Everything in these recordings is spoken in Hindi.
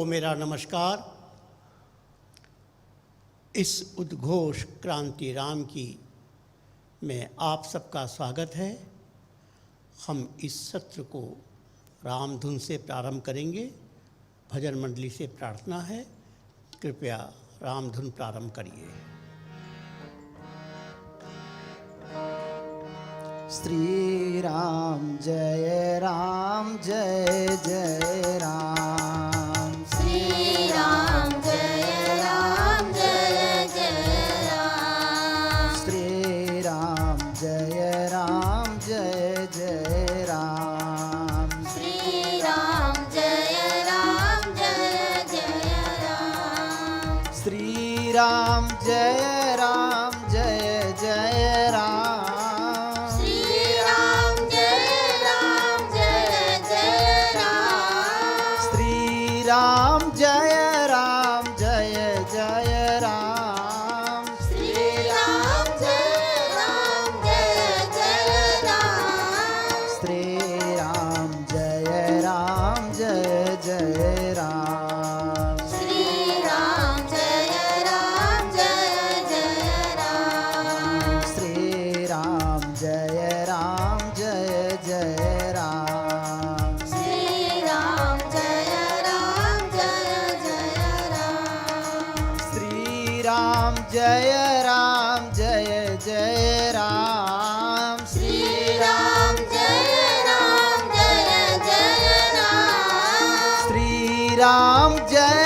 मेरा नमस्कार। इस उद्घोष क्रांति राम की में आप सबका स्वागत है। हम इस सत्र को राम धुन से प्रारंभ करेंगे। भजन मंडली से प्रार्थना है, कृपया राम धुन प्रारंभ करिए। श्री राम जय जय राम। श्री राम जय जय राम। श्री राम जय जय राम। श्री राम जय जय राम। श्री राम जय जय राम। राम जय जय राम। श्री राम जय जय राम। श्री राम जय जय राम। श्री राम जय जय राम। श्री राम जय जय राम। श्री राम श्री राम जय जय राम। श्री राम जय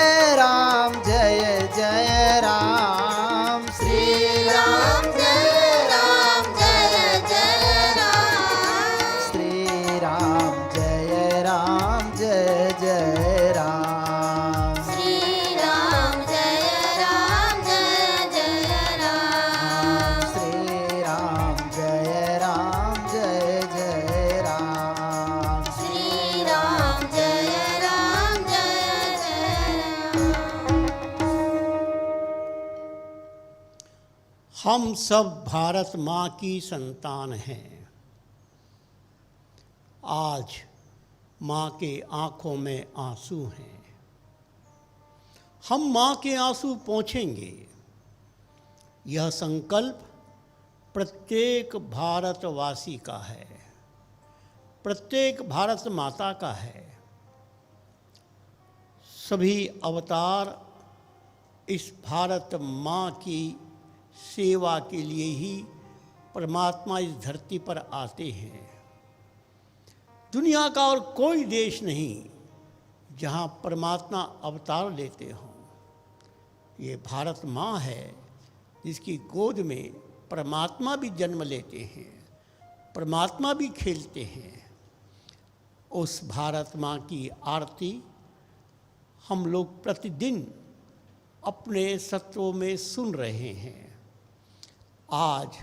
जय राम। श्री राम जय जय राम। श्री राम जय जय राम। श्री राम जय जय राम। श्री राम जय जय राम। श्री राम जय जय राम। श्री राम जय जय राम। हम सब भारत माँ की संतान हैं। आज माँ के आँखों में आंसू हैं। हम माँ के आंसू पोंछेंगे। यह संकल्प प्रत्येक भारतवासी का है, प्रत्येक भारत माता का है। सभी अवतार इस भारत माँ की सेवा के लिए ही परमात्मा इस धरती पर आते हैं। दुनिया का और कोई देश नहीं जहाँ परमात्मा अवतार लेते हों। ये भारत माँ है जिसकी गोद में परमात्मा भी जन्म लेते हैं, परमात्मा भी खेलते हैं। उस भारत माँ की आरती हम लोग प्रतिदिन अपने सत्रों में सुन रहे हैं। आज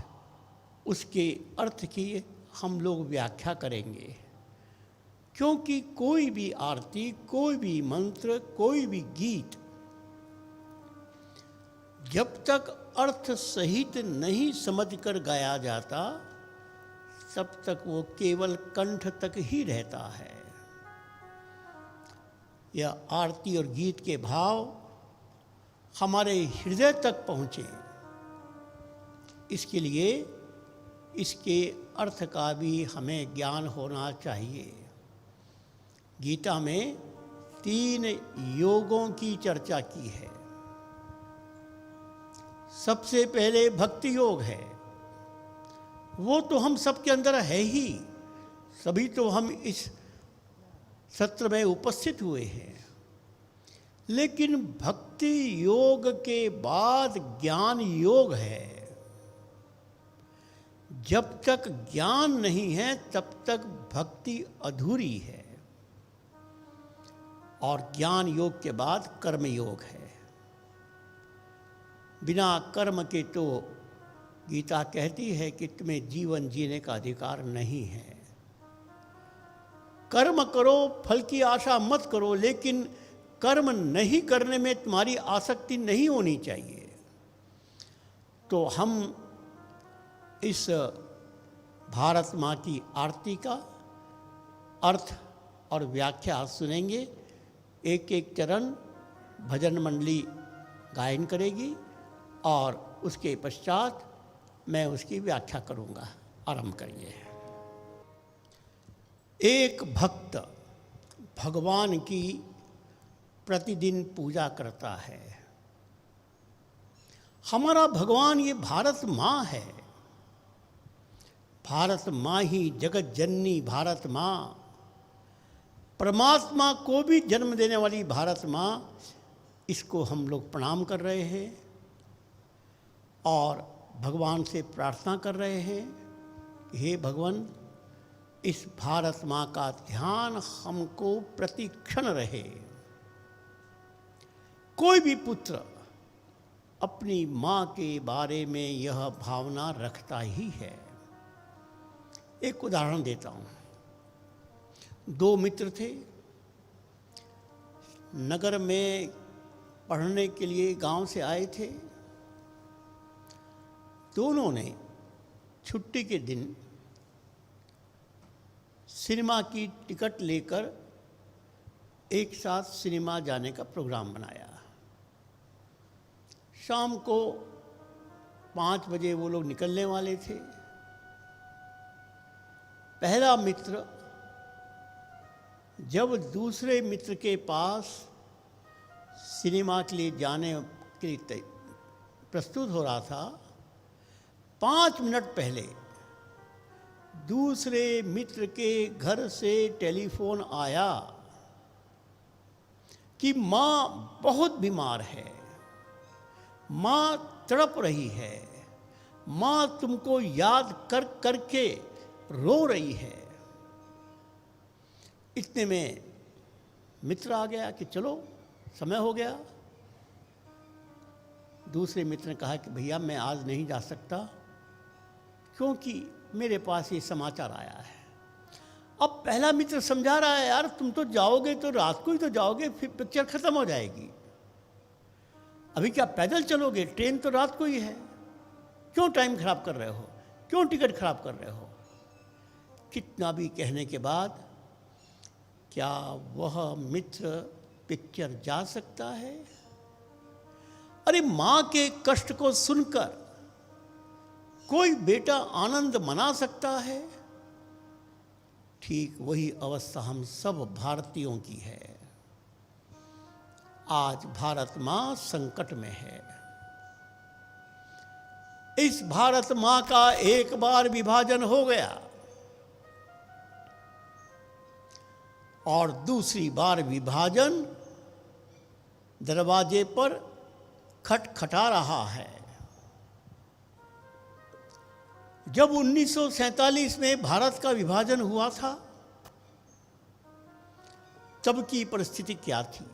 उसके अर्थ की हम लोग व्याख्या करेंगे, क्योंकि कोई भी आरती, कोई भी मंत्र, कोई भी गीत जब तक अर्थ सहित नहीं समझकर गाया जाता तब तक वो केवल कंठ तक ही रहता है। यह आरती और गीत के भाव हमारे हृदय तक पहुँचे, इसके लिए इसके अर्थ का भी हमें ज्ञान होना चाहिए। गीता में 3 योगों की चर्चा की है। सबसे पहले भक्ति योग है। वो तो हम सबके अंदर है ही, सभी तो हम इस सत्र में उपस्थित हुए हैं। लेकिन भक्ति योग के बाद ज्ञान योग है। जब तक ज्ञान नहीं है तब तक भक्ति अधूरी है। और ज्ञान योग के बाद कर्म योग है। बिना कर्म के तो गीता कहती है कि तुम्हें जीवन जीने का अधिकार नहीं है। कर्म करो, फल की आशा मत करो, लेकिन कर्म नहीं करने में तुम्हारी आसक्ति नहीं होनी चाहिए। तो हम इस भारत माँ की आरती का अर्थ और व्याख्या सुनेंगे। एक एक चरण भजन मंडली गायन करेगी और उसके पश्चात मैं उसकी व्याख्या करूँगा। आरंभ करिए। एक भक्त भगवान की प्रतिदिन पूजा करता है। हमारा भगवान ये भारत माँ है। भारत माँ ही जगत जननी भारत माँ, परमात्मा को भी जन्म देने वाली भारत माँ, इसको हम लोग प्रणाम कर रहे हैं और भगवान से प्रार्थना कर रहे हैं कि हे भगवान, इस भारत माँ का ध्यान हमको प्रतिक्षण रहे। कोई भी पुत्र अपनी माँ के बारे में यह भावना रखता ही है। एक उदाहरण देता हूँ। दो मित्र थे, नगर में पढ़ने के लिए गांव से आए थे। दोनों ने छुट्टी के दिन सिनेमा की टिकट लेकर एक साथ सिनेमा जाने का प्रोग्राम बनाया। शाम को 5 बजे वो लोग निकलने वाले थे। पहला मित्र जब दूसरे मित्र के पास सिनेमा के लिए जाने के लिए प्रस्तुत हो रहा था, 5 मिनट पहले दूसरे मित्र के घर से टेलीफोन आया कि माँ बहुत बीमार है, माँ तड़प रही है, माँ तुमको याद कर करके रो रही है। इतने में मित्र आ गया कि चलो समय हो गया। दूसरे मित्र ने कहा कि भैया मैं आज नहीं जा सकता क्योंकि मेरे पास ये समाचार आया है। अब पहला मित्र समझा रहा है, यार तुम तो जाओगे तो रात को ही तो जाओगे, फिर पिक्चर खत्म हो जाएगी। अभी क्या पैदल चलोगे? ट्रेन तो रात को ही है, क्यों टाइम खराब कर रहे हो, क्यों टिकट खराब कर रहे हो? कितना भी कहने के बाद क्या वह मित्र पिक्चर जा सकता है? अरे माँ के कष्ट को सुनकर कोई बेटा आनंद मना सकता है? ठीक वही अवस्था हम सब भारतीयों की है। आज भारत माँ संकट में है। इस भारत माँ का एक बार विभाजन हो गया और दूसरी बार विभाजन दरवाजे पर खटखटा रहा है। जब 1947 में भारत का विभाजन हुआ था, तब की परिस्थिति क्या थी?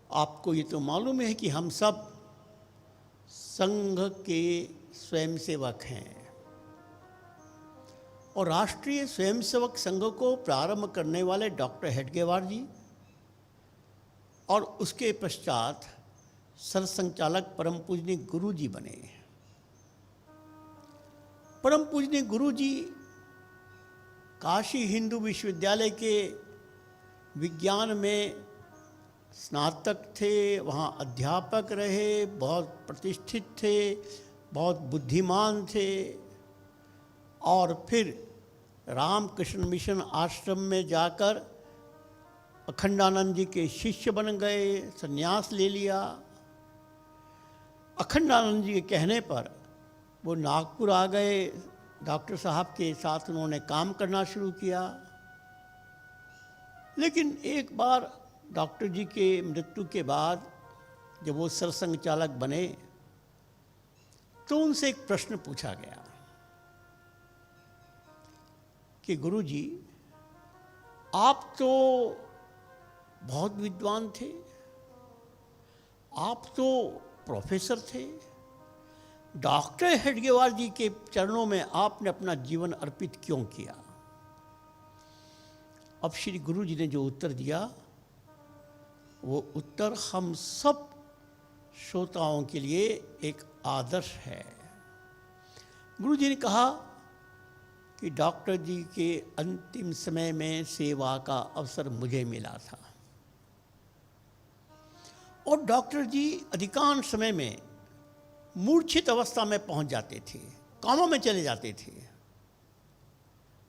आपको ये तो मालूम है कि हम सब संघ के स्वयंसेवक हैं और राष्ट्रीय स्वयंसेवक संघ को प्रारंभ करने वाले डॉक्टर हेडगेवार जी और उसके पश्चात सरसंचालक परम पूजनीय गुरु जी बने। परम पूजनीय गुरु जी काशी हिंदू विश्वविद्यालय के विज्ञान में स्नातक थे, वहाँ अध्यापक रहे, बहुत प्रतिष्ठित थे, बहुत बुद्धिमान थे और फिर रामकृष्ण मिशन आश्रम में जाकर अखंडानंद जी के शिष्य बन गए, संन्यास ले लिया। अखंडानंद जी के कहने पर वो नागपुर आ गए, डॉक्टर साहब के साथ उन्होंने काम करना शुरू किया। लेकिन एक बार डॉक्टर जी के मृत्यु के बाद जब वो सरसंघ चालक बने तो उनसे एक प्रश्न पूछा गया कि गुरु जी, आप तो बहुत विद्वान थे, आप तो प्रोफेसर थे, डॉक्टर हेडगेवार जी के चरणों में आपने अपना जीवन अर्पित क्यों किया? अब श्री गुरु जी ने जो उत्तर दिया वो उत्तर हम सब श्रोताओं के लिए एक आदर्श है। गुरु जी ने कहा कि डॉक्टर जी के अंतिम समय में सेवा का अवसर मुझे मिला था। और डॉक्टर जी अधिकांश समय में मूर्छित अवस्था में पहुंच जाते थे, कामों में चले जाते थे,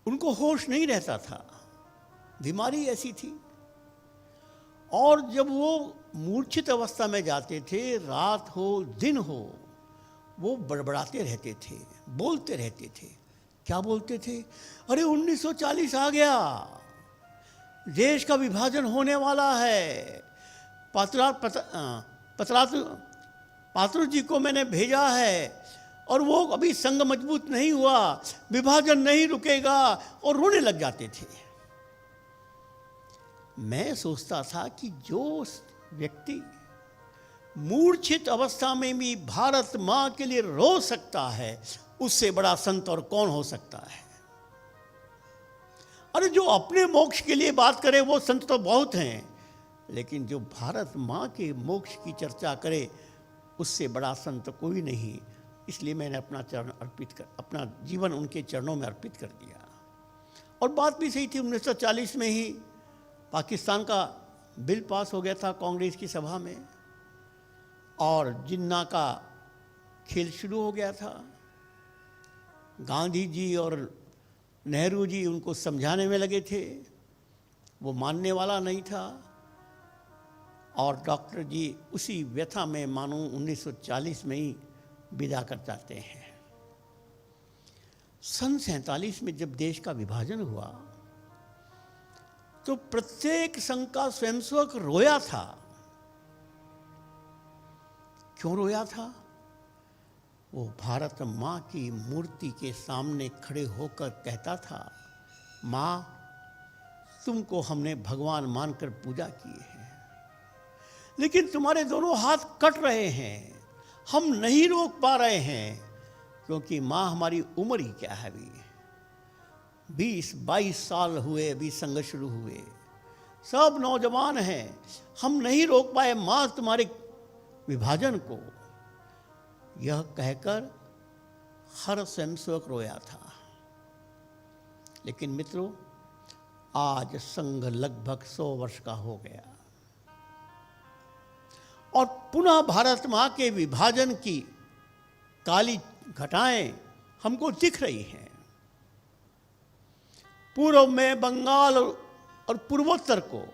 उनको होश नहीं रहता था, बीमारी ऐसी थी। और जब वो मूर्छित अवस्था में जाते थे, रात हो दिन हो, वो बड़बड़ाते रहते थे, बोलते रहते थे। क्या बोलते थे? अरे 1940 आ गया, देश का विभाजन होने वाला है, पात्रो जी को मैंने भेजा है और वो अभी संघ मजबूत नहीं हुआ, विभाजन नहीं रुकेगा, और रोने लग जाते थे। मैं सोचता था कि जो व्यक्ति मूर्छित अवस्था में भी भारत मां के लिए रो सकता है, उससे बड़ा संत और कौन हो सकता है। अरे जो अपने मोक्ष के लिए बात करे वो संत तो बहुत हैं, लेकिन जो भारत मां के मोक्ष की चर्चा करे उससे बड़ा संत कोई नहीं। इसलिए मैंने अपना जीवन उनके चरणों में अर्पित कर दिया। और बात भी सही थी, 1940 में ही पाकिस्तान का बिल पास हो गया था कांग्रेस की सभा में, और जिन्ना का खेल शुरू हो गया था। गांधी जी और नेहरू जी उनको समझाने में लगे थे, वो मानने वाला नहीं था। और डॉक्टर जी उसी व्यथा में मानो 1940 में ही विदा कर जाते हैं। सन 47 में जब देश का विभाजन हुआ तो प्रत्येक संघ का स्वयंसेवक रोया था। क्यों रोया था? वो भारत मां की मूर्ति के सामने खड़े होकर कहता था, मां तुमको हमने भगवान मानकर पूजा की है, लेकिन तुम्हारे दोनों हाथ कट रहे हैं, हम नहीं रोक पा रहे हैं, क्योंकि मां हमारी उम्र ही क्या है, अभी 20-22 साल हुए, अभी संघ शुरू हुए, सब नौजवान हैं, हम नहीं रोक पाए मां तुम्हारे विभाजन को। यह कहकर हर स्वयंसेवक रोया था। लेकिन मित्रों, आज संघ लगभग 100 वर्ष का हो गया और पुनः भारत मां के विभाजन की काली घटाएं हमको दिख रही हैं। पूर्व में बंगाल और पूर्वोत्तर को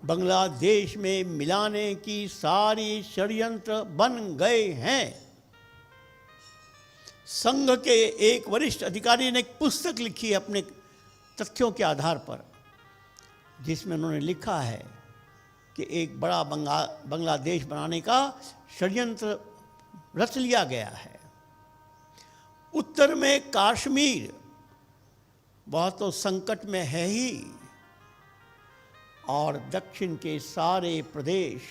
बांग्लादेश में मिलाने की सारी षड्यंत्र बन गए हैं। संघ के एक वरिष्ठ अधिकारी ने एक पुस्तक लिखी है अपने तथ्यों के आधार पर, जिसमें उन्होंने लिखा है कि एक बड़ा बांग्लादेश बनाने का षड्यंत्र रच लिया गया है। उत्तर में कश्मीर वह तो संकट में है ही, और दक्षिण के सारे प्रदेश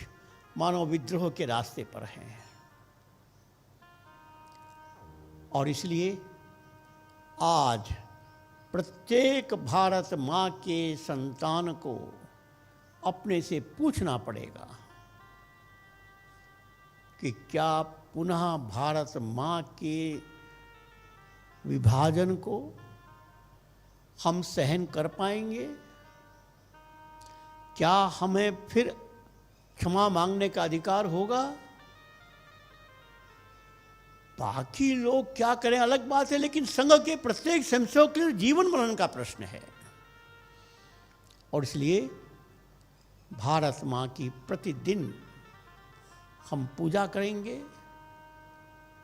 मानव विद्रोह के रास्ते पर हैं। और इसलिए आज प्रत्येक भारत मां के संतान को अपने से पूछना पड़ेगा कि क्या पुनः भारत मां के विभाजन को हम सहन कर पाएंगे? क्या हमें फिर क्षमा मांगने का अधिकार होगा? बाकी लोग क्या करें अलग बात है, लेकिन संघ के प्रत्येक स्वयंसेवक के लिए जीवन मरण का प्रश्न है। और इसलिए भारत मां की प्रतिदिन हम पूजा करेंगे,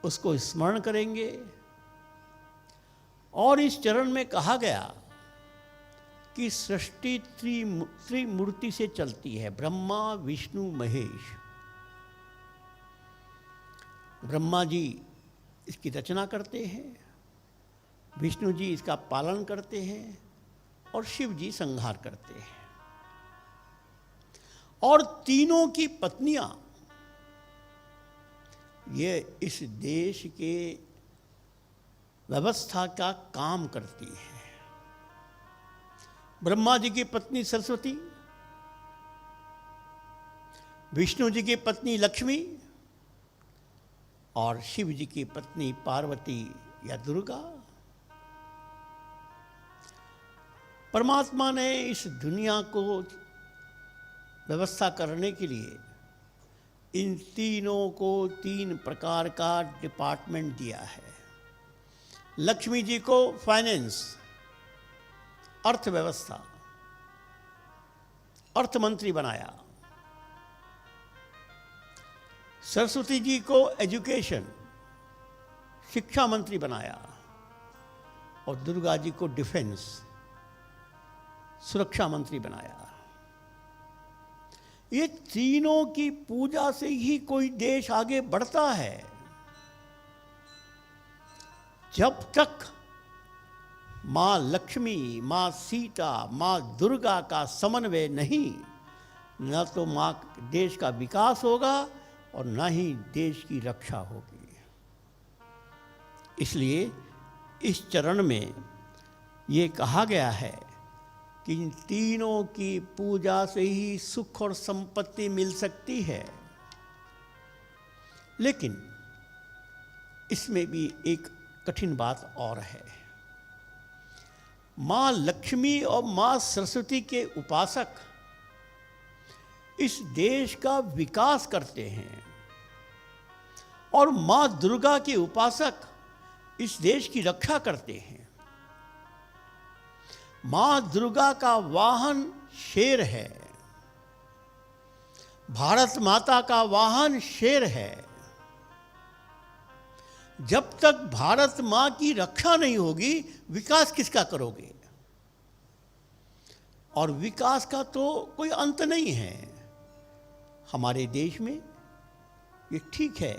उसको स्मरण करेंगे। और इस चरण में कहा गया कि सृष्टि त्रिमूर्ति से चलती है, ब्रह्मा विष्णु महेश। ब्रह्मा जी इसकी रचना करते हैं, विष्णु जी इसका पालन करते हैं, और शिव जी संहार करते हैं। और तीनों की पत्नियां ये इस देश के व्यवस्था का काम करती हैं। ब्रह्मा जी की पत्नी सरस्वती, विष्णु जी की पत्नी लक्ष्मी, और शिव जी की पत्नी पार्वती या दुर्गा। परमात्मा ने इस दुनिया को व्यवस्था करने के लिए इन तीनों को 3 प्रकार का डिपार्टमेंट दिया है। लक्ष्मी जी को फाइनेंस, अर्थव्यवस्था, अर्थ मंत्री बनाया। सरस्वती जी को एजुकेशन, शिक्षा मंत्री बनाया। और दुर्गा जी को डिफेंस, सुरक्षा मंत्री बनाया। ये तीनों की पूजा से ही कोई देश आगे बढ़ता है। जब तक मां लक्ष्मी, मां सीता, मां दुर्गा का समन्वय नहीं, न तो मां देश का विकास होगा और न ही देश की रक्षा होगी। इसलिए इस चरण में ये कहा गया है कि इन तीनों की पूजा से ही सुख और संपत्ति मिल सकती है। लेकिन इसमें भी एक कठिन बात और है। मां लक्ष्मी और मां सरस्वती के उपासक इस देश का विकास करते हैं और मां दुर्गा के उपासक इस देश की रक्षा करते हैं। मां दुर्गा का वाहन शेर है, भारत माता का वाहन शेर है। जब तक भारत मां की रक्षा नहीं होगी, विकास किसका करोगे? और विकास का तो कोई अंत नहीं है। हमारे देश में ये ठीक है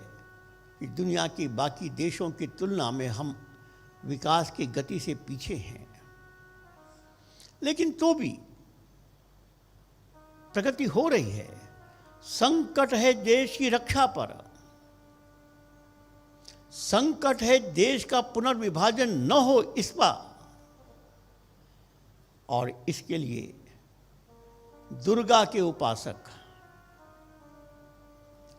कि दुनिया के बाकी देशों की तुलना में हम विकास की गति से पीछे हैं, लेकिन तो भी प्रगति हो रही है। संकट है देश की रक्षा पर, संकट है देश का पुनर्विभाजन न हो इस पर। और इसके लिए दुर्गा के उपासक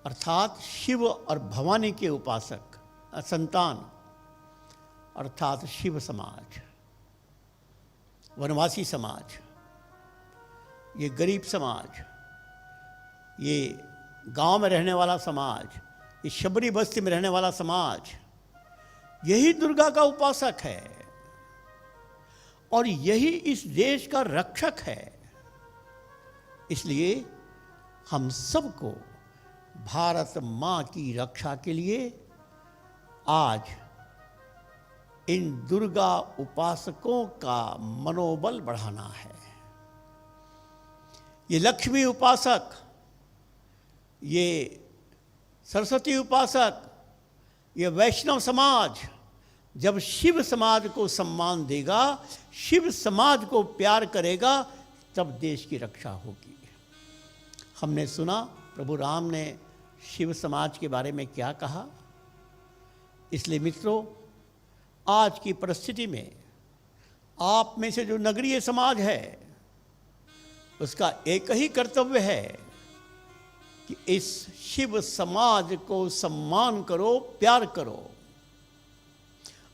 अर्थात शिव और भवानी के उपासक संतान अर्थात शिव समाज, वनवासी समाज, ये गरीब समाज, ये गांव में रहने वाला समाज, ये शबरी बस्ती में रहने वाला समाज, यही दुर्गा का उपासक है और यही इस देश का रक्षक है। इसलिए हम सबको भारत मां की रक्षा के लिए आज इन दुर्गा उपासकों का मनोबल बढ़ाना है। ये लक्ष्मी उपासक, ये सरस्वती उपासक, ये वैष्णव समाज जब शिव समाज को सम्मान देगा, शिव समाज को प्यार करेगा, तब देश की रक्षा होगी। हमने सुना प्रभु राम ने शिव समाज के बारे में क्या कहा। इसलिए मित्रों, आज की परिस्थिति में आप में से जो नगरीय समाज है, उसका एक ही कर्तव्य है कि इस शिव समाज को सम्मान करो, प्यार करो।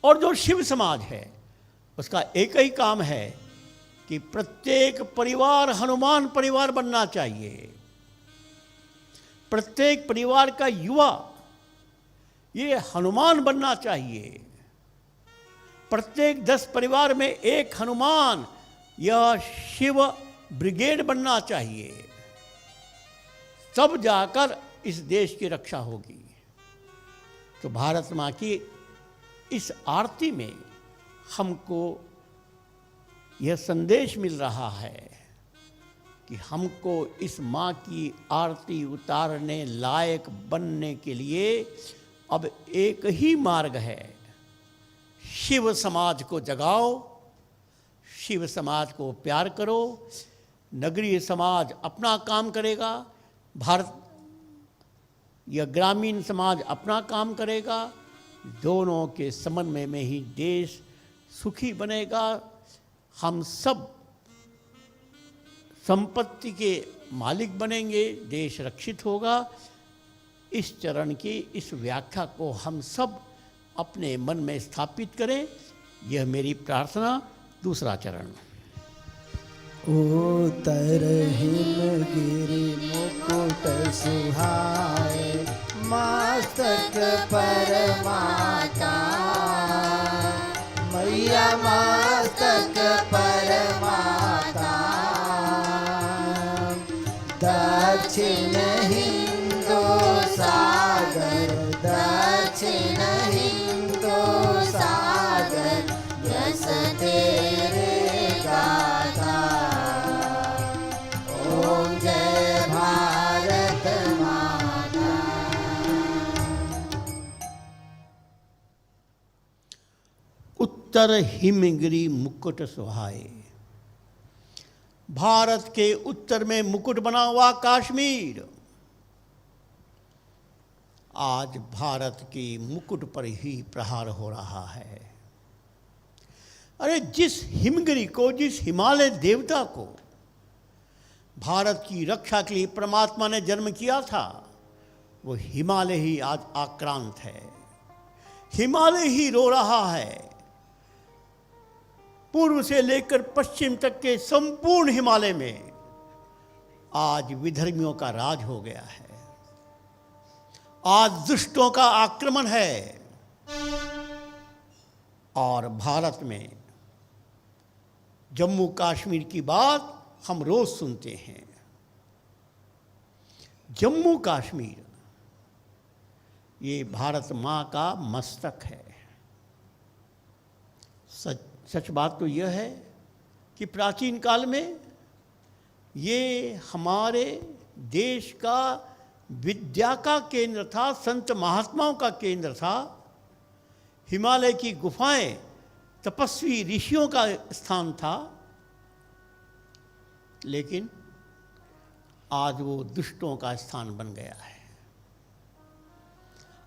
और जो शिव समाज है, उसका एक ही काम है कि प्रत्येक परिवार हनुमान परिवार बनना चाहिए। प्रत्येक परिवार का युवा ये हनुमान बनना चाहिए। प्रत्येक 10 परिवार में एक हनुमान या शिव ब्रिगेड बनना चाहिए। तब जाकर इस देश की रक्षा होगी। तो भारत मां की इस आरती में हमको यह संदेश मिल रहा है कि हमको इस मां की आरती उतारने लायक बनने के लिए अब एक ही मार्ग है। शिव समाज को जगाओ, शिव समाज को प्यार करो। नगरीय समाज अपना काम करेगा, भारत या ग्रामीण समाज अपना काम करेगा। दोनों के समन्वय में ही देश सुखी बनेगा। हम सब संपत्ति के मालिक बनेंगे, देश रक्षित होगा। इस चरण की इस व्याख्या को हम सब अपने मन में स्थापित करें, यह मेरी प्रार्थना। दूसरा चरण। उत्तर हिमगिरि मुकुट सुहाए, मस्तक पर माता मैया, मस्तक पर माता। दक्षिण हिंदू सागर, दक्षिण हिंदू सागर, यस तेरे गाथा। ओम जय भारत माता। उत्तर हिमगिरि मुकुट सुहाए। भारत के उत्तर में मुकुट बना हुआ कश्मीर आज भारत की मुकुट पर ही प्रहार हो रहा है। अरे जिस हिमगिरि को, जिस हिमालय देवता को भारत की रक्षा के लिए परमात्मा ने जन्म किया था, वो हिमालय ही आज आक्रांत है, हिमालय ही रो रहा है। पूर्व से लेकर पश्चिम तक के संपूर्ण हिमालय में आज विधर्मियों का राज हो गया है, आज दुष्टों का आक्रमण है। और भारत में जम्मू कश्मीर की बात हम रोज सुनते हैं। जम्मू कश्मीर ये भारत माँ का मस्तक है। सच बात तो यह है कि प्राचीन काल में ये हमारे देश का विद्या का केंद्र था, संत महात्माओं का केंद्र था। हिमालय की गुफाएं तपस्वी ऋषियों का स्थान था। लेकिन आज वो दुष्टों का स्थान बन गया है।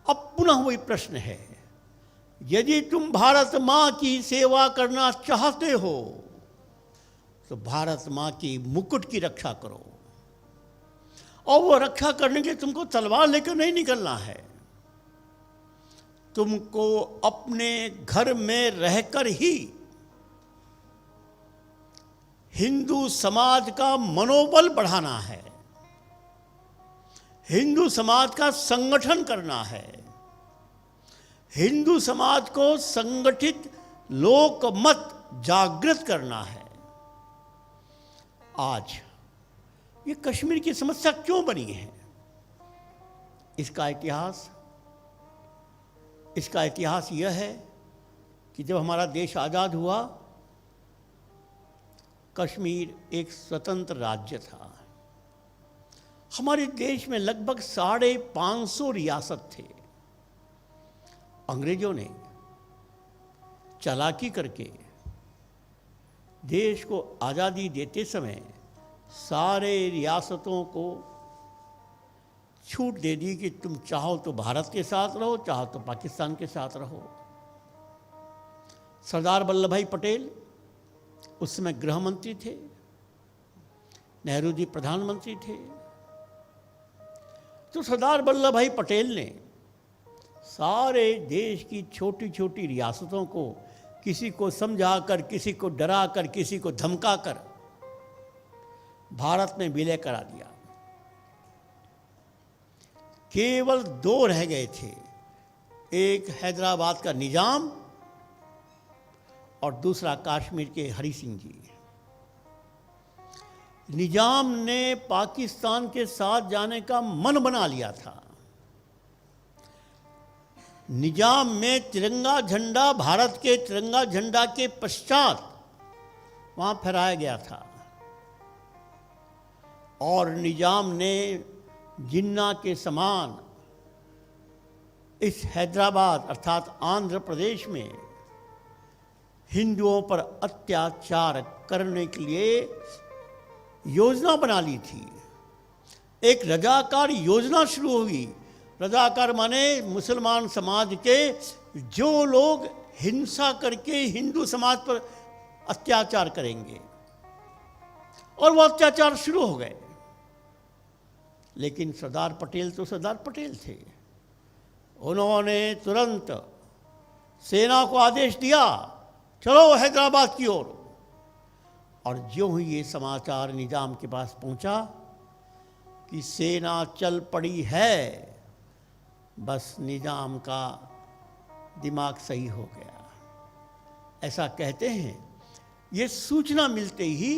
अब पुनः वही प्रश्न है, यदि तुम भारत माँ की सेवा करना चाहते हो तो भारत माँ की मुकुट की रक्षा करो। और वो रक्षा करने के तुमको तलवार लेकर नहीं निकलना है, तुमको अपने घर में रहकर ही हिंदू समाज का मनोबल बढ़ाना है, हिंदू समाज का संगठन करना है, हिंदू समाज को संगठित लोकमत जागृत करना है। आज ये कश्मीर की समस्या क्यों बनी है? इसका इतिहास यह है कि जब हमारा देश आज़ाद हुआ, कश्मीर एक स्वतंत्र राज्य था। हमारे देश में लगभग 550 रियासत थे। अंग्रेजों ने चालाकी करके देश को आज़ादी देते समय सारे रियासतों को छूट दे दी कि तुम चाहो तो भारत के साथ रहो, चाहो तो पाकिस्तान के साथ रहो। सरदार वल्लभ भाई पटेल उस समय गृह मंत्री थे, नेहरू जी प्रधानमंत्री थे। तो सरदार वल्लभ भाई पटेल ने सारे देश की छोटी छोटी रियासतों को किसी को समझाकर, किसी को डराकर, किसी को धमकाकर भारत में विलय करा दिया। केवल 2 रह गए थे, एक हैदराबाद का निजाम और दूसरा कश्मीर के हरि सिंह जी। निजाम ने पाकिस्तान के साथ जाने का मन बना लिया था। निजाम में तिरंगा झंडा, भारत के तिरंगा झंडा के पश्चात वहां फहराया गया था। और निजाम ने जिन्ना के समान इस हैदराबाद अर्थात आंध्र प्रदेश में हिंदुओं पर अत्याचार करने के लिए योजना बना ली थी। एक रजाकार योजना शुरू हुई। रजाकार माने मुसलमान समाज के जो लोग हिंसा करके हिंदू समाज पर अत्याचार करेंगे, और वो अत्याचार शुरू हो गए। लेकिन सरदार पटेल तो सरदार पटेल थे। उन्होंने तुरंत सेना को आदेश दिया, चलो हैदराबाद की ओर। और ज्यों ही ये समाचार निजाम के पास पहुंचा कि सेना चल पड़ी है, बस निजाम का दिमाग सही हो गया। ऐसा कहते हैं, ये सूचना मिलते ही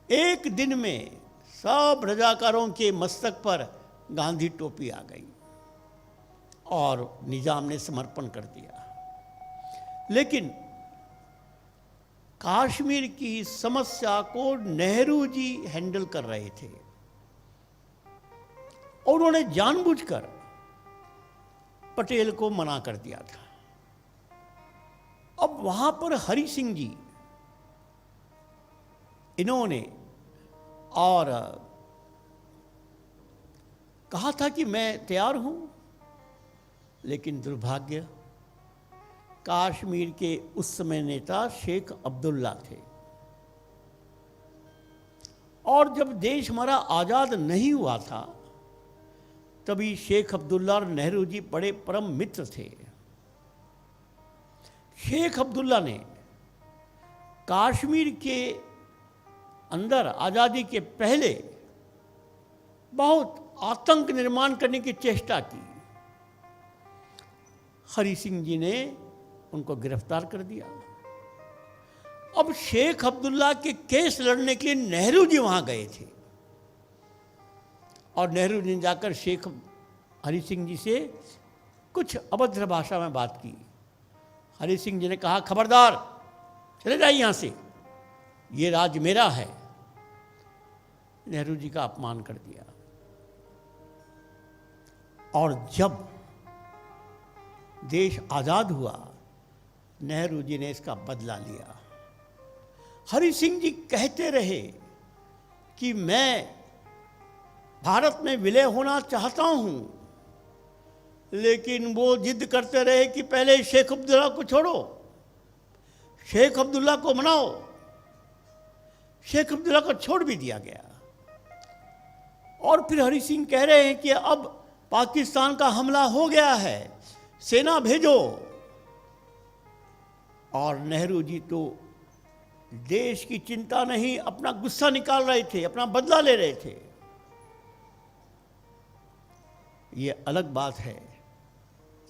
एक दिन में सब रजाकारों के मस्तक पर गांधी टोपी आ गई और निजाम ने समर्पण कर दिया। लेकिन कश्मीर की समस्या को नेहरू जी हैंडल कर रहे थे और उन्होंने जानबूझकर पटेल को मना कर दिया था। अब वहां पर हरि सिंह जी इन्होंने और कहा था कि मैं तैयार हूं, लेकिन दुर्भाग्य कश्मीर के उस समय नेता शेख अब्दुल्ला थे और जब देश हमारा आजाद नहीं हुआ था तभी शेख अब्दुल्ला और नेहरू जी बड़े परम मित्र थे। शेख अब्दुल्ला ने कश्मीर के अंदर आज़ादी के पहले बहुत आतंक निर्माण करने की चेष्टा की। हरि सिंह जी ने उनको गिरफ्तार कर दिया। अब शेख अब्दुल्ला के केस लड़ने के लिए नेहरू जी वहां गए थे और नेहरू जी ने जाकर शेख हरि सिंह जी से कुछ अभद्र भाषा में बात की। हरि सिंह जी ने कहा, खबरदार चले जाइए यहां से, ये राज मेरा है। नेहरू जी का अपमान कर दिया और जब देश आजाद हुआ नेहरू जी ने इसका बदला लिया। हरि सिंह जी कहते रहे कि मैं भारत में विलय होना चाहता हूं, लेकिन वो जिद करते रहे कि पहले शेख अब्दुल्ला को छोड़ो, शेख अब्दुल्ला को मनाओ। शेख अब्दुल्ला को छोड़ भी दिया गया और फिर हरि सिंह कह रहे हैं कि अब पाकिस्तान का हमला हो गया है, सेना भेजो। और नेहरू जी तो देश की चिंता नहीं, अपना गुस्सा निकाल रहे थे, अपना बदला ले रहे थे। ये अलग बात है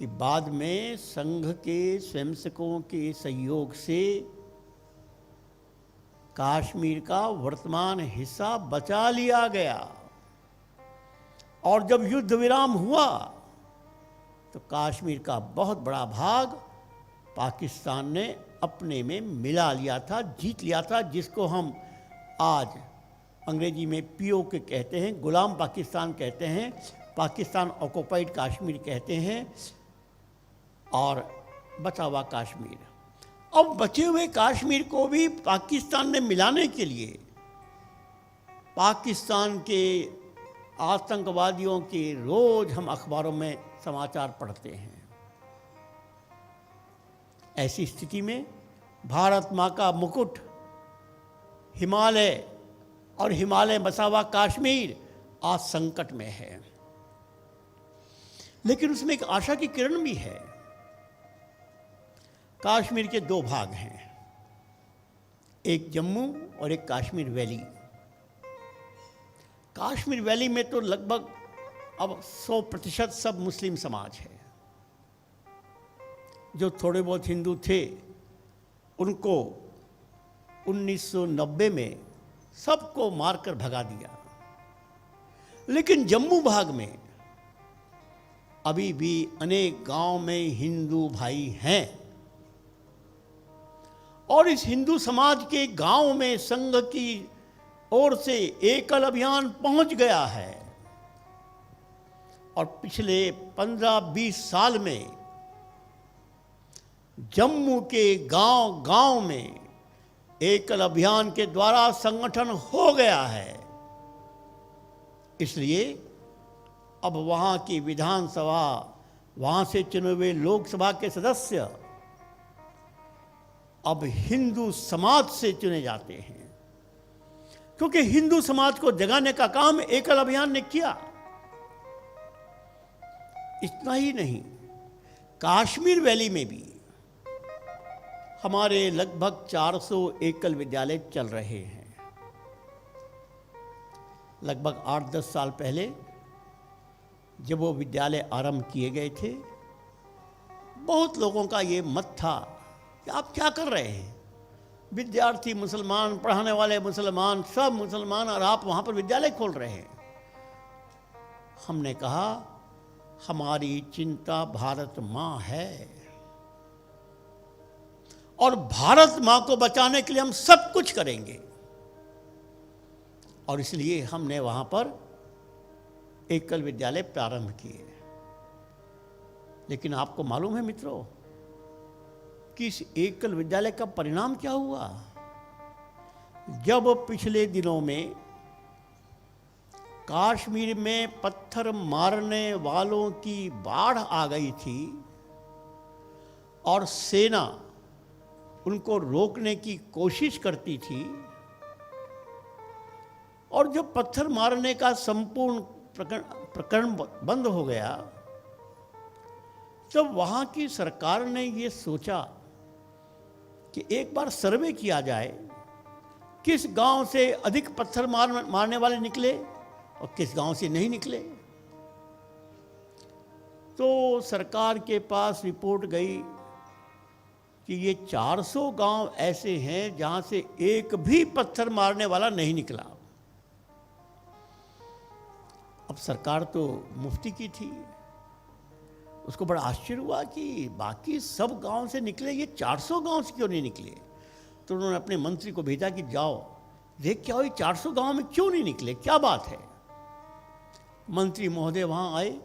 कि बाद में संघ के स्वयंसेवकों के सहयोग से कश्मीर का वर्तमान हिस्सा बचा लिया गया और जब युद्ध विराम हुआ तो कश्मीर का बहुत बड़ा भाग पाकिस्तान ने अपने में मिला लिया था, जीत लिया था, जिसको हम आज अंग्रेजी में पीओके कहते हैं, गुलाम पाकिस्तान कहते हैं, पाकिस्तान ऑक्युपाइड कश्मीर कहते हैं और बचा हुआ कश्मीर। अब बचे हुए कश्मीर को भी पाकिस्तान ने मिलाने के लिए पाकिस्तान के आतंकवादियों के रोज हम अखबारों में समाचार पढ़ते हैं। ऐसी स्थिति में भारत माँ का मुकुट, हिमालय और हिमालय बसा हुआ कश्मीर आज संकट में है, लेकिन उसमें एक आशा की किरण भी है। कश्मीर के दो भाग हैं, एक जम्मू और एक कश्मीर वैली। कश्मीर वैली में तो लगभग अब 100% सब मुस्लिम समाज है। जो थोड़े बहुत हिंदू थे उनको 1990 में सबको मारकर भगा दिया। लेकिन जम्मू भाग में अभी भी अनेक गांव में हिंदू भाई हैं और इस हिंदू समाज के गांव में संघ की ओर से एकल अभियान पहुंच गया है और पिछले 15-20 साल में जम्मू के गांव-गांव में एकल अभियान के द्वारा संगठन हो गया है। इसलिए अब वहां की विधानसभा, वहां से चुने हुए लोकसभा के सदस्य अब हिंदू समाज से चुने जाते हैं, क्योंकि हिंदू समाज को जगाने का काम एकल अभियान ने किया। इतना ही नहीं, कश्मीर वैली में भी हमारे लगभग 400 एकल विद्यालय चल रहे हैं। लगभग 8-10 साल पहले जब वो विद्यालय आरंभ किए गए थे, बहुत लोगों का ये मत था कि आप क्या कर रहे हैं, विद्यार्थी मुसलमान, पढ़ाने वाले मुसलमान, सब मुसलमान, और आप वहाँ पर विद्यालय खोल रहे हैं। हमने कहा हमारी चिंता भारत माँ है और भारत माँ को बचाने के लिए हम सब कुछ करेंगे, और इसलिए हमने वहाँ पर एकल विद्यालय प्रारंभ किए। लेकिन आपको मालूम है मित्रों कि इस एकल विद्यालय का परिणाम क्या हुआ? जब पिछले दिनों में कश्मीर में पत्थर मारने वालों की बाढ़ आ गई थी और सेना उनको रोकने की कोशिश करती थी, और जब पत्थर मारने का संपूर्ण प्रकरण बंद हो गया, तब वहाँ की सरकार ने ये सोचा कि एक बार सर्वे किया जाए, किस गांव से अधिक पत्थर मारने वाले निकले और किस गांव से नहीं निकले। तो सरकार के पास रिपोर्ट गई कि ये 400 गांव ऐसे हैं जहां से एक भी पत्थर मारने वाला नहीं निकला। अब सरकार तो मुफ्ती की थी, उसको बड़ा आश्चर्य हुआ कि बाकी सब गांव से निकले, ये 400 गांव से क्यों नहीं निकले। तो उन्होंने अपने मंत्री को भेजा कि जाओ देख क्या हो, ये 400 गांव में क्यों नहीं निकले, क्या बात है। मंत्री महोदय वहाँ आए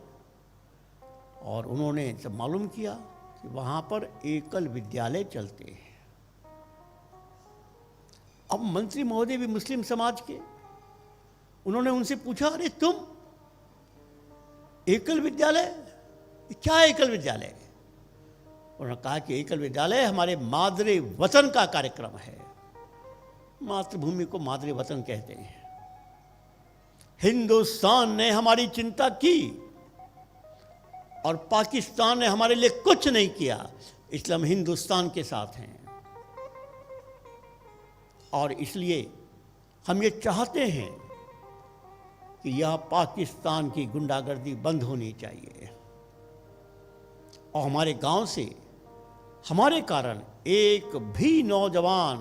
और उन्होंने सब मालूम किया कि वहाँ पर एकल विद्यालय चलते हैं। अब मंत्री महोदय भी मुस्लिम समाज के, उन्होंने उनसे पूछा, अरे तुम एकल विद्यालय, क्या एकल विद्यालय? उन्होंने कहा कि एकल विद्यालय हमारे मादरे वतन का कार्यक्रम है। मातृभूमि को मादरे वतन कहते हैं। हिंदुस्तान ने हमारी चिंता की और पाकिस्तान ने हमारे लिए कुछ नहीं किया, इसलिए हम हिंदुस्तान के साथ हैं। और इसलिए हम ये चाहते हैं कि यह पाकिस्तान की गुंडागर्दी बंद होनी चाहिए, और हमारे गांव से हमारे कारण एक भी नौजवान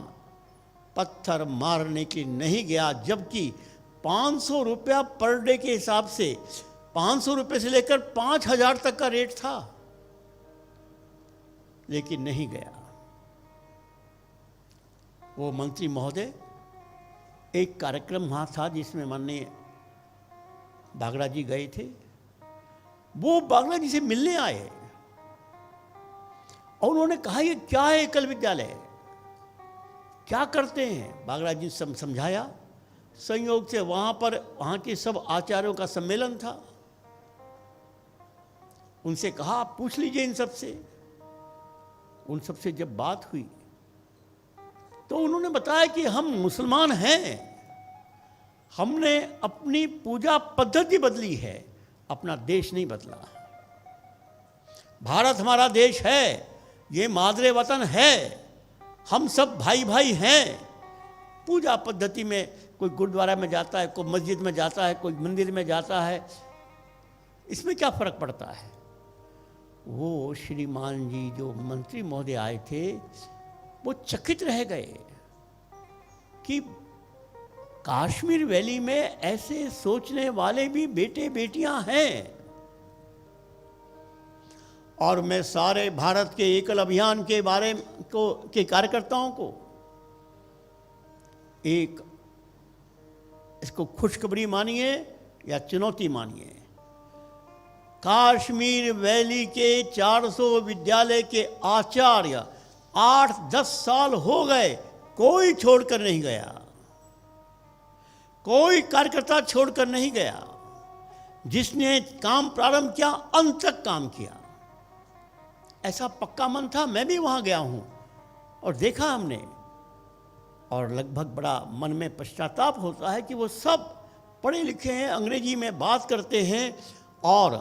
पत्थर मारने के लिए नहीं गया, जबकि 500 रुपया पर डे के हिसाब से 500 रुपये से लेकर 5000 तक का रेट था, लेकिन नहीं गया। वो मंत्री महोदय, एक कार्यक्रम वहाँ था जिसमें माननीय बागड़ा जी गए थे। वो बागड़ा जी से मिलने आए और उन्होंने कहा ये क्या है एकल विद्यालय, क्या करते हैं? बागड़ा जी समझाया। संयोग से वहाँ के सब आचार्यों का सम्मेलन था। उनसे कहा आप पूछ लीजिए इन सब से। उन सब से जब बात हुई तो उन्होंने बताया कि हम मुसलमान हैं, हमने अपनी पूजा पद्धति बदली है, अपना देश नहीं बदला। भारत हमारा देश है, ये मादरे वतन है, हम सब भाई भाई हैं। पूजा पद्धति में कोई गुरुद्वारा में जाता है, कोई मस्जिद में जाता है, कोई मंदिर में जाता है, इसमें क्या फर्क पड़ता है। वो श्रीमान जी जो मंत्री महोदय आए थे, वो चकित रह गए कि कश्मीर वैली में ऐसे सोचने वाले भी बेटे बेटियां हैं। और मैं सारे भारत के एकल अभियान के बारे के कार्यकर्ताओं को एक, इसको खुशखबरी मानिए या चुनौती मानिए, कश्मीर वैली के 400 विद्यालय के आचार्य 8-10 साल हो गए, कोई छोड़कर नहीं गया, कोई कार्यकर्ता छोड़कर नहीं गया। जिसने काम प्रारंभ किया अंत तक काम किया, ऐसा पक्का मन था। मैं भी वहाँ गया हूँ और देखा हमने, और लगभग बड़ा मन में पश्चाताप होता है कि वो सब पढ़े लिखे हैं, अंग्रेजी में बात करते हैं और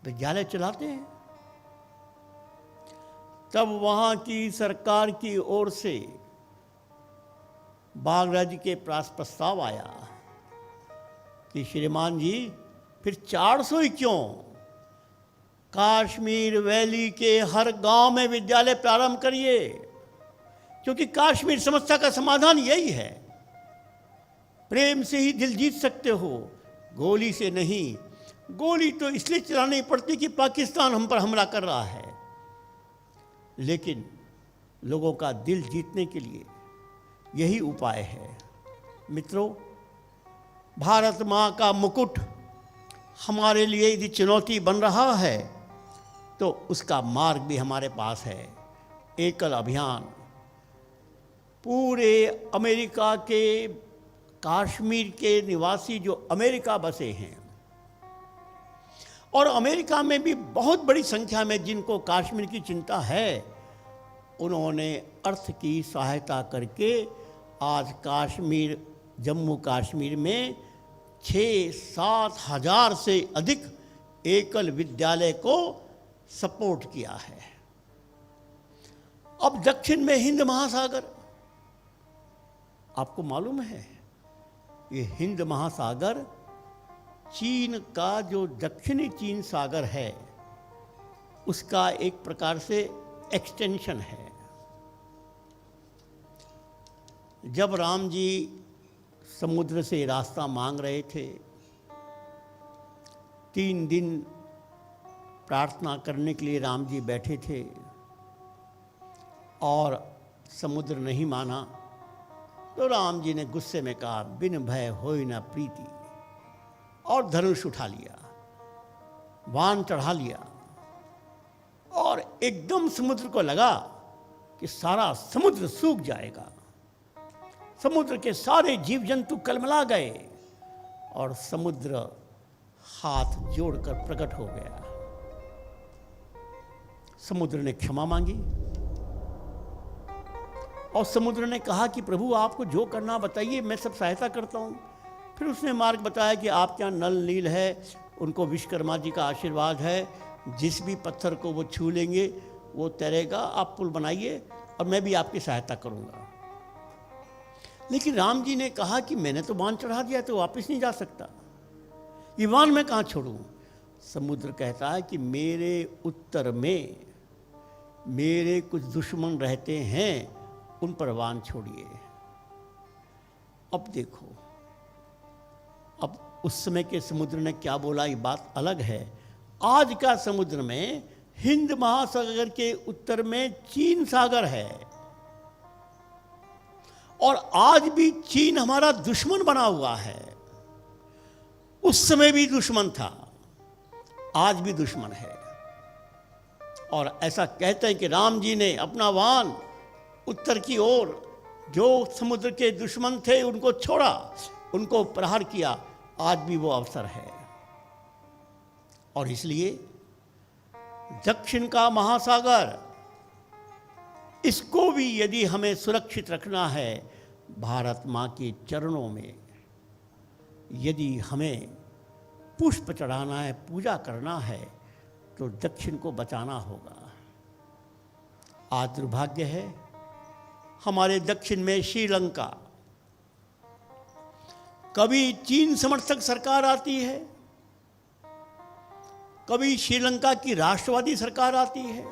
विद्यालय चलाते हैं। तब वहाँ की सरकार की ओर से बागरा जी के पास प्रस्ताव आया कि श्रीमान जी फिर 400 ही क्यों, कश्मीर वैली के हर गांव में विद्यालय प्रारंभ करिए, क्योंकि कश्मीर समस्या का समाधान यही है। प्रेम से ही दिल जीत सकते हो, गोली से नहीं। गोली तो इसलिए चलानी पड़ती कि पाकिस्तान हम पर हमला कर रहा है, लेकिन लोगों का दिल जीतने के लिए यही उपाय है। मित्रों, भारत माँ का मुकुट हमारे लिए यदि चुनौती बन रहा है तो उसका मार्ग भी हमारे पास है। एकल अभियान पूरे अमेरिका के कश्मीर के निवासी जो अमेरिका बसे हैं और अमेरिका में भी बहुत बड़ी संख्या में जिनको कश्मीर की चिंता है, उन्होंने अर्थ की सहायता करके आज कश्मीर, जम्मू कश्मीर में 6-7 हज़ार से अधिक एकल विद्यालय को सपोर्ट किया है। अब दक्षिण में हिंद महासागर, आपको मालूम है ये हिंद महासागर चीन का जो दक्षिणी चीन सागर है उसका एक प्रकार से एक्सटेंशन है। जब राम जी समुद्र से रास्ता मांग रहे थे, 3 दिन प्रार्थना करने के लिए राम जी बैठे थे और समुद्र नहीं माना, तो राम जी ने गुस्से में कहा, बिन भय होई न प्रीति, और धनुष उठा लिया, बाण चढ़ा लिया और एकदम समुद्र को लगा कि सारा समुद्र सूख जाएगा। समुद्र के सारे जीव जंतु कलमला गए और समुद्र हाथ जोड़कर प्रकट हो गया। समुद्र ने क्षमा मांगी और समुद्र ने कहा कि प्रभु आपको जो करना बताइए, मैं सब सहायता करता हूँ। फिर उसने मार्ग बताया कि आपके यहाँ नल नील है, उनको विश्वकर्मा जी का आशीर्वाद है, जिस भी पत्थर को वो छू लेंगे वो तैरेगा, आप पुल बनाइए और मैं भी आपकी सहायता करूँगा। लेकिन राम जी ने कहा कि मैंने तो बाण चढ़ा दिया तो वापस नहीं जा सकता, ये बाण मैं कहाँ छोड़ूं। समुद्र कहता है कि मेरे उत्तर में मेरे कुछ दुश्मन रहते हैं, उन पर बाण छोड़िए। अब देखो, अब उस समय के समुद्र ने क्या बोला ये बात अलग है। आज का समुद्र में हिंद महासागर के उत्तर में चीन सागर है और आज भी चीन हमारा दुश्मन बना हुआ है। उस समय भी दुश्मन था, आज भी दुश्मन है। और ऐसा कहते हैं कि राम जी ने अपना बाण उत्तर की ओर, जो समुद्र के दुश्मन थे उनको छोड़ा, उनको प्रहार किया। आज भी वो अवसर है और इसलिए दक्षिण का महासागर, इसको भी यदि हमें सुरक्षित रखना है, भारत माँ के चरणों में यदि हमें पुष्प चढ़ाना है, पूजा करना है, तो दक्षिण को बचाना होगा। आज दुर्भाग्य है, हमारे दक्षिण में श्रीलंका, कभी चीन समर्थक सरकार आती है, कभी श्रीलंका की राष्ट्रवादी सरकार आती है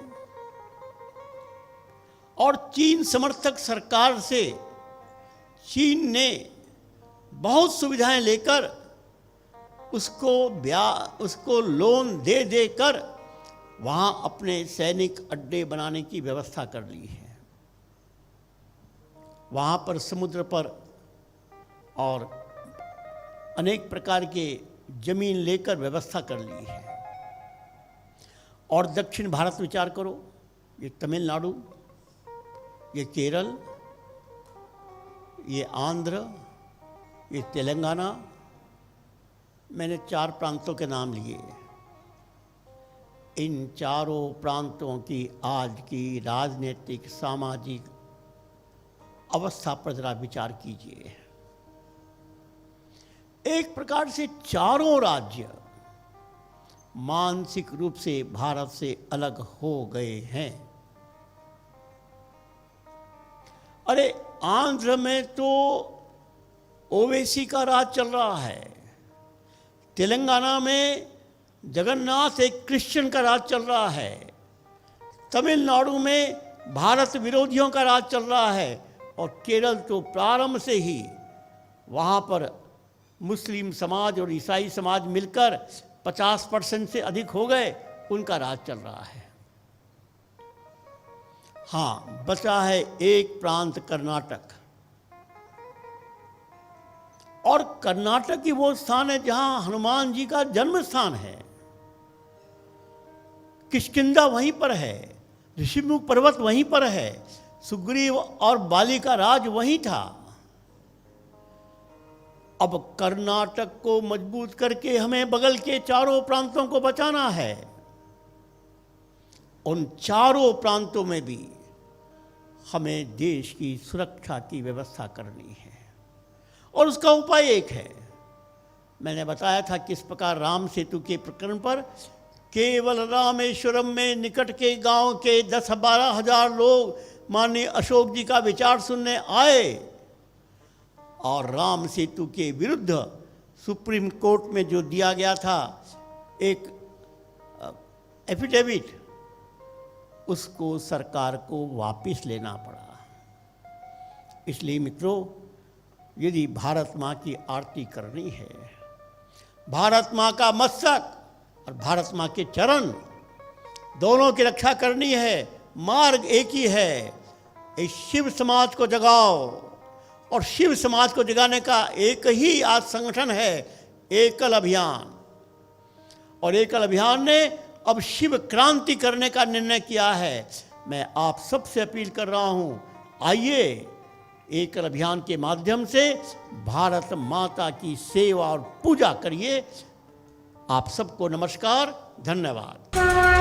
और चीन समर्थक सरकार से चीन ने बहुत सुविधाएं लेकर उसको लोन दे देकर वहाँ अपने सैनिक अड्डे बनाने की व्यवस्था कर ली है। वहाँ पर समुद्र पर और अनेक प्रकार के जमीन लेकर व्यवस्था कर ली है। और दक्षिण भारत विचार करो, ये तमिलनाडु, ये केरल, ये आंध्र, ये तेलंगाना, मैंने 4 प्रांतों के नाम लिए। इन चारों प्रांतों की आज की राजनीतिक सामाजिक अवस्था पर जरा विचार कीजिए। एक प्रकार से चारों राज्य मानसिक रूप से भारत से अलग हो गए हैं। अरे आंध्र में तो ओवैसी का राज चल रहा है, तेलंगाना में जगन्नाथ एक क्रिश्चियन का राज चल रहा है, तमिलनाडु में भारत विरोधियों का राज चल रहा है, और केरल तो प्रारंभ से ही वहाँ पर मुस्लिम समाज और ईसाई समाज मिलकर 50% से अधिक हो गए, उनका राज चल रहा है। हाँ, बचा है एक प्रांत कर्नाटक, और कर्नाटक ही वो स्थान है जहां हनुमान जी का जन्म स्थान है। किष्किंधा वहीं पर है, ऋषिमुख पर्वत वहीं पर है, सुग्रीव और बाली का राज वहीं था। अब कर्नाटक को मजबूत करके हमें बगल के चारों प्रांतों को बचाना है। उन चारों प्रांतों में भी हमें देश की सुरक्षा की व्यवस्था करनी है, और उसका उपाय एक है। मैंने बताया था किस प्रकार राम सेतु के प्रकरण पर केवल रामेश्वरम में निकट के गांव के 10-12 हजार लोग माननीय अशोक जी का विचार सुनने आए, और राम सेतु के विरुद्ध सुप्रीम कोर्ट में जो दिया गया था एक एफिडेविट, उसको सरकार को वापस लेना पड़ा। इसलिए मित्रों, यदि भारत माँ की आरती करनी है, भारत माँ का मस्तक और भारत माँ के चरण दोनों की रक्षा करनी है, मार्ग एक ही है। इस शिव समाज को जगाओ, और शिव समाज को जगाने का एक ही आज संगठन है, एकल अभियान। और एकल अभियान ने अब शिव क्रांति करने का निर्णय किया है। मैं आप सबसे अपील कर रहा हूँ, आइए एकल अभियान के माध्यम से भारत माता की सेवा और पूजा करिए। आप सबको नमस्कार, धन्यवाद।